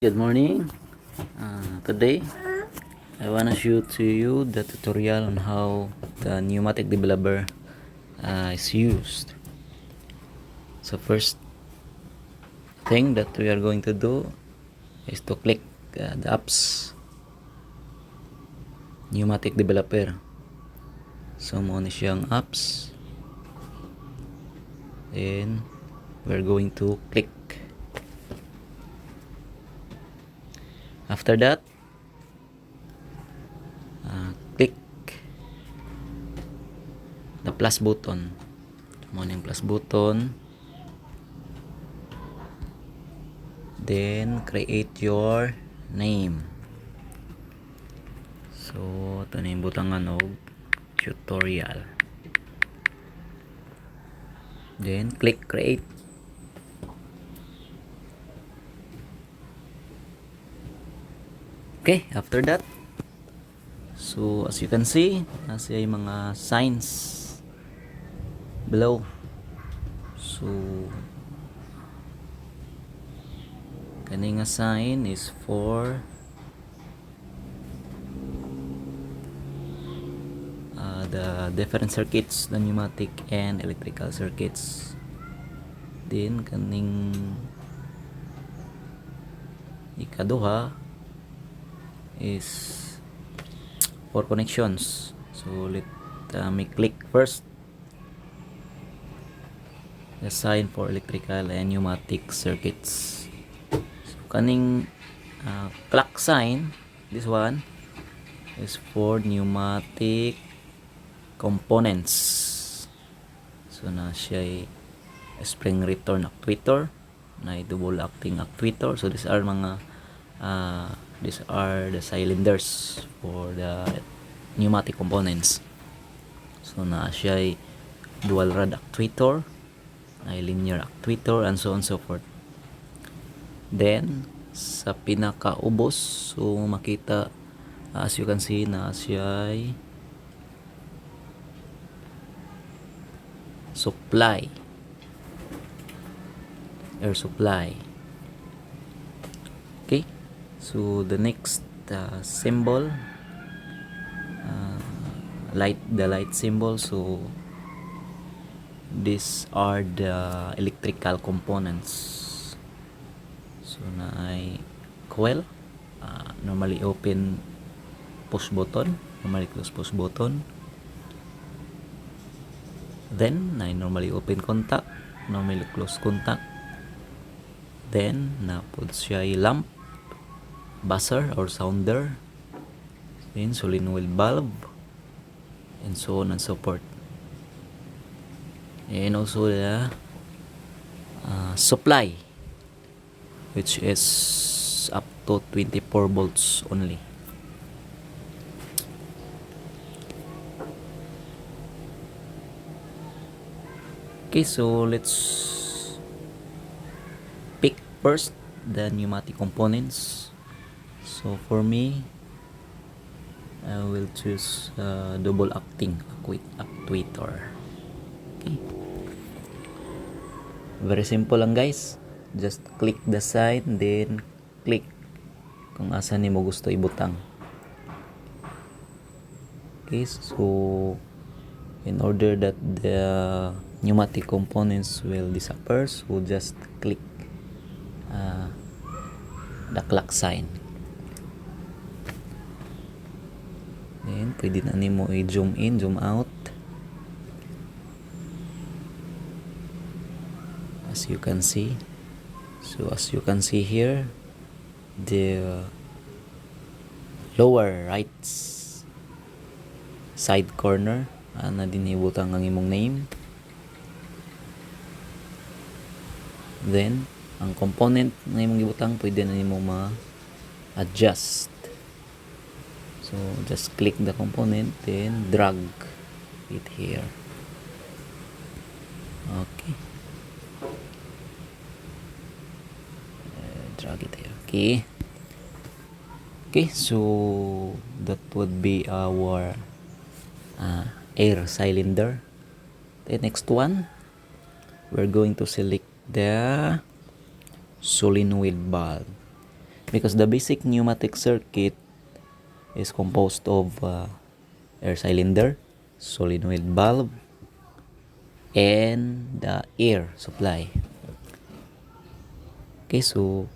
Good morning. Today I want to show to you the tutorial on how the pneumatic developer is used. So first thing that we are going to do is to click the apps pneumatic developer. So muna siyang apps, then we're going to click. After that, click the plus button. Muna yung plus button. Then create your name. So ito na yung butangan og tutorial. Then click create. Okay, after that, so as you can see, nasa yung mga signs below. So kani nga sign is for the different circuits, the pneumatic and electrical circuits. Then kaning ikaduha is for connections. So let me click first the sign for electrical and pneumatic circuits. So kaning clock sign, this one is for pneumatic components. So na siya spring return actuator, na double acting actuator. So these are the cylinders for the pneumatic components. So na siya dual rod actuator, na linear actuator, and so on so forth. Then sa pinakaubos, so makita as you can see na siya supply, air supply. Okay, so the next symbol, the light symbol. So these are the electrical components. So na ay coil, normally open push button, normally close push button. Then na normally open contact, normally close contact. Then na pud siya lamp, buzzer or sounder, then solenoid valve, and so on and so forth. And also the supply, which is up to 24 volts only. Okay, so let's pick first the pneumatic components. So for me, I will choose double acting actuator. Okay, very simple lang guys. Just click the sign, then click kung asa nimo gusto ibutang. Okay, so in order that the pneumatic components will disappear, so just click the clock sign. Then pwede na nimo i-zoom in, zoom out. As you can see, so as you can see here, the lower right side corner, na dinibutang ang imong name. Then ang component na imong gibutang pwede na nimo ma-adjust. So just click the component, then drag it here. Okay, drag it here. Okay, so that would be our air cylinder. The next one, we're going to select the solenoid valve. because the basic pneumatic circuit is composed of air cylinder, solenoid valve, and the air supply. Okay, so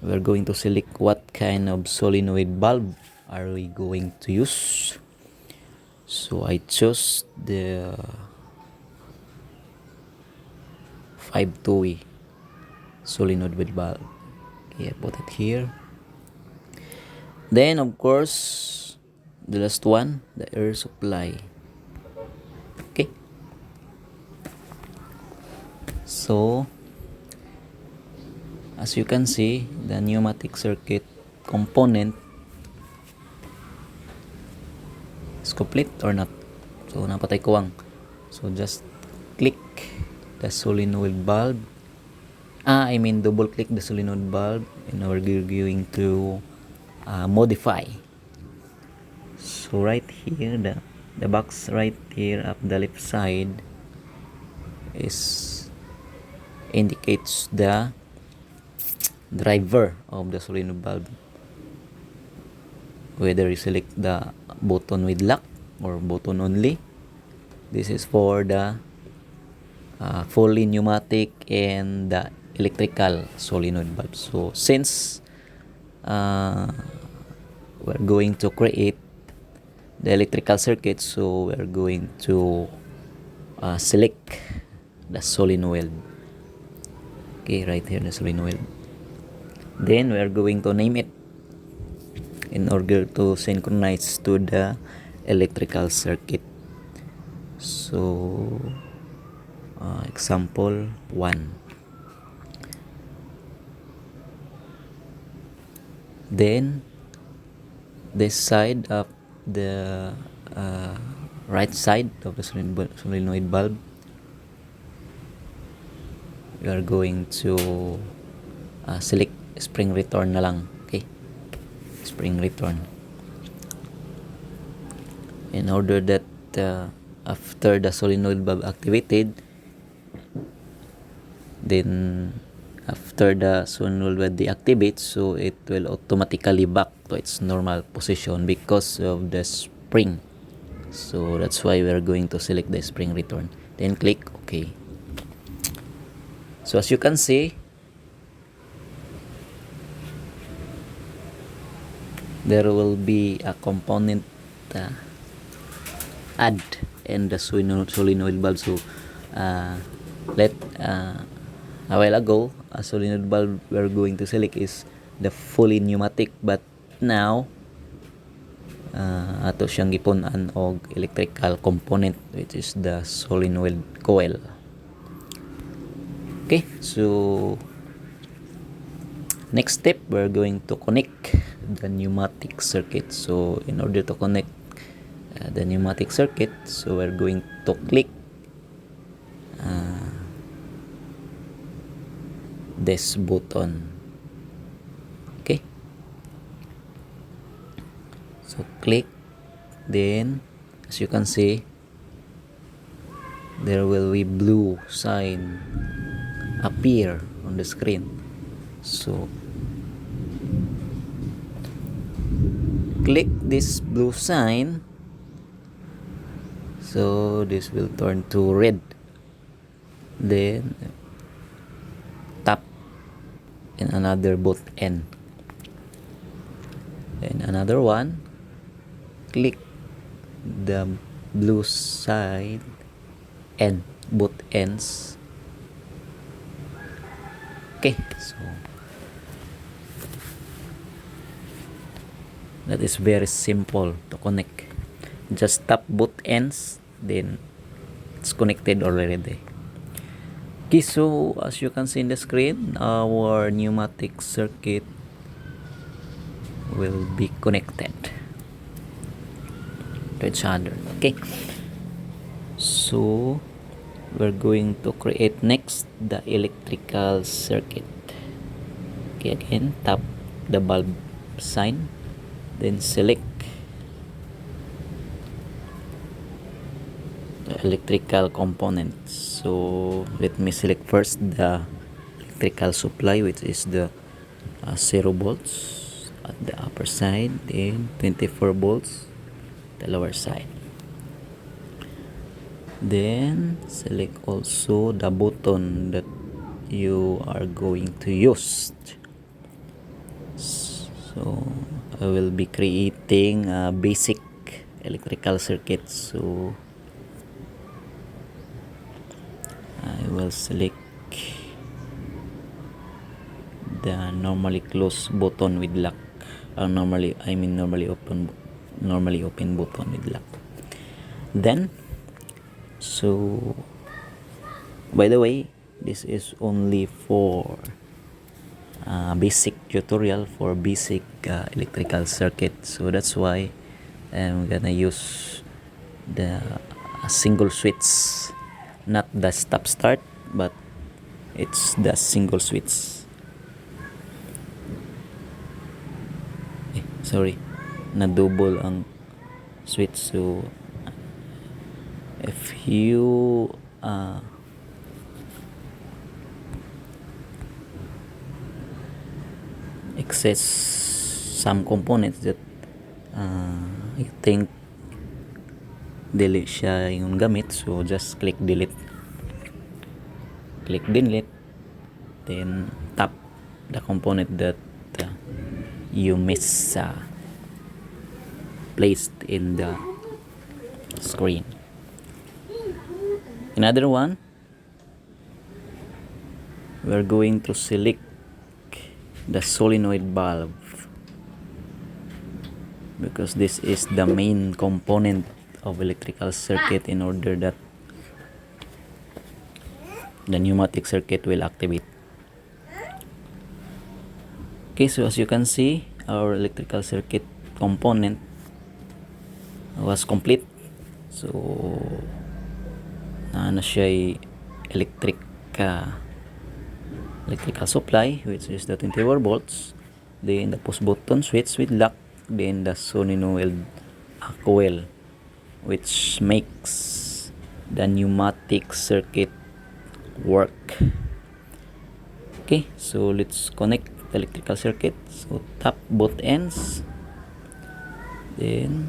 we're going to select what kind of solenoid valve are we going to use. So I chose the 5-2 solenoid valve. Okay, I put it here. Then of course, the last one, the air supply. Okay. So as you can see, the pneumatic circuit component is complete or not. So napatay ko ang. So just click the solenoid valve. Double click the solenoid valve, and we're going to modify. So right here, the box right here up the left side indicates the driver of the solenoid valve. Whether you select the button with lock or button only, this is for the fully pneumatic and the electrical solenoid valve. So since we're going to create the electrical circuit, so we're going to select the solenoid. Okay, right here, the solenoid. Then we are going to name it in order to synchronize to the electrical circuit. So example 1. Then this side of the right side of the solenoid valve, we are going to select spring return na lang. Okay, spring return, in order that after the solenoid valve activated, then after the solenoid valve deactivates, so it will automatically back to its normal position because of the spring. So that's why we are going to select the spring return, then click OK. So as you can see, there will be a component add in the solenoid valve. So a while ago, a solenoid valve we're going to select is the fully pneumatic, but now ato siyang gipunan og electrical component, which is the solenoid coil. Okay, so next step, we're going to connect the pneumatic circuit. So in order to connect the pneumatic circuit, so we're going to click this button. Okay, so click, then as you can see, there will be blue sign appear on the screen. So click this blue sign, so this will turn to red. Then tap in another both end, and another one, click the blue side and both ends. Okay, so that is very simple to connect. Just tap both ends, then it's connected already. Okay, so as you can see in the screen, our pneumatic circuit will be connected to each other. Okay, so we're going to create next the electrical circuit. Okay, again, tap the bulb sign, then select the electrical components. So let me select first the electrical supply, which is the 0 volts at the upper side, then 24 volts the lower side. Then select also the button that you are going to use. So I will be creating a basic electrical circuit, so I will select the normally close button with lock, normally open button with lock. Then, so by the way, this is only for basic tutorial for basic electrical circuit, so that's why I'm gonna use the single switch, not the stop start, but it's the single switch. Sorry, na double ang switch. So if you access some components that you think delete siya yung gamit, so just click delete, then tap the component that you miss placed in the screen. Another one, we're going to select the solenoid valve, because this is the main component of electrical circuit in order that the pneumatic circuit will activate. Okay, so as you can see, our electrical circuit component was complete. So na siya electrical supply, which is the 24 volts, then the push button switch with lock, then the solenoid coil, which makes the pneumatic circuit work. Okay, so let's connect the electrical circuit. So tap both ends, then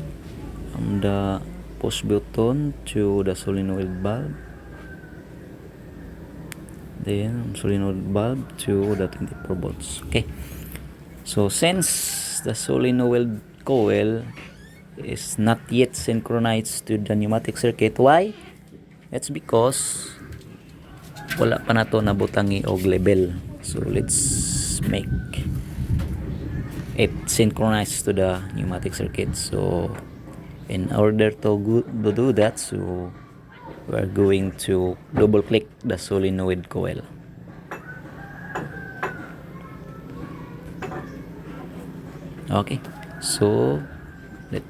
from the push button to the solenoid valve, then solenoid valve to the 24 volts. Okay, so since the solenoid coil is not yet synchronized to the pneumatic circuit, why? It's because wala pa na to nabutangi og level. So let's make it synchronized to the pneumatic circuit. So in order to do that, so we're going to double click the solenoid coil. Okay, so let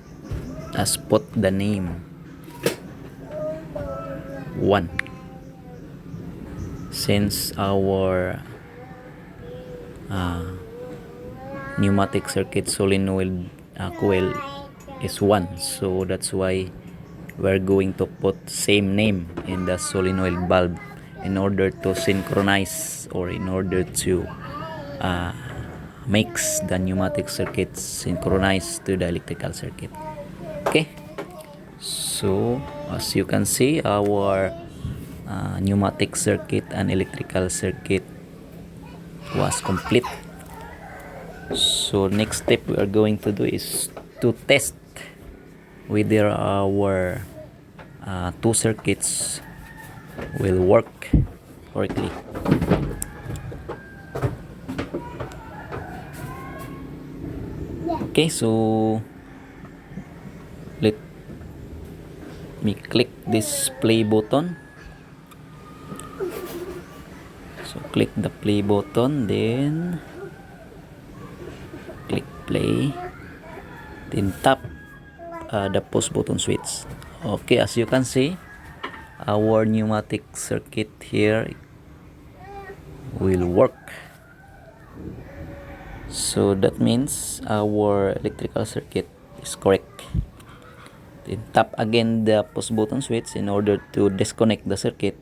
us put the name 1, since our pneumatic circuit solenoid coil is 1, so that's why we're going to put same name in the solenoid valve in order to synchronize, or in order to makes the pneumatic circuit synchronized to the electrical circuit. Okay, so as you can see, our pneumatic circuit and electrical circuit was complete. So next step we are going to do is to test whether our two circuits will work correctly. Okay, so let me click this play button. So click the play button, then click play, then tap the push button switch. Okay, as you can see, our pneumatic circuit here will work. So that means our electrical circuit is correct. Then tap again the push button switch in order to disconnect the circuit.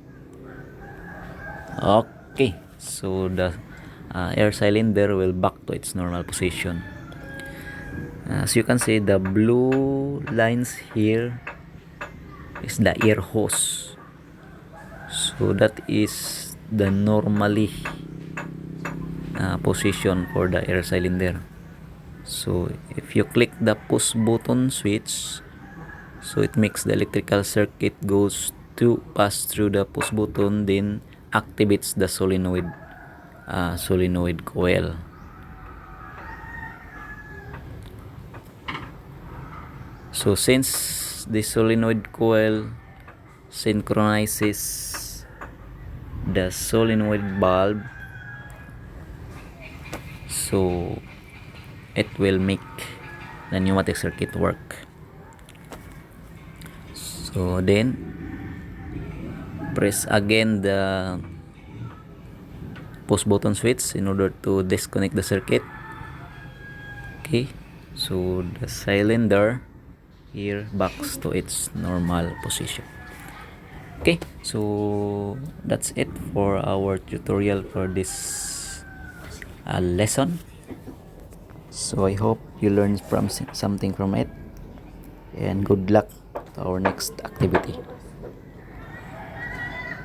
Okay, so the air cylinder will back to its normal position. As you can see, the blue lines here is the air hose. So that is the normally position for the air cylinder. So if you click the push button switch, so it makes the electrical circuit goes to pass through the push button, then activates the solenoid coil. So since the solenoid coil synchronizes the solenoid bulb, so it will make the pneumatic circuit work. So then press again the push button switch in order to disconnect the circuit. Okay, so the cylinder here backs to its normal position. Okay, so that's it for our tutorial for this lesson. So I hope you learned something from it, and good luck to our next activity.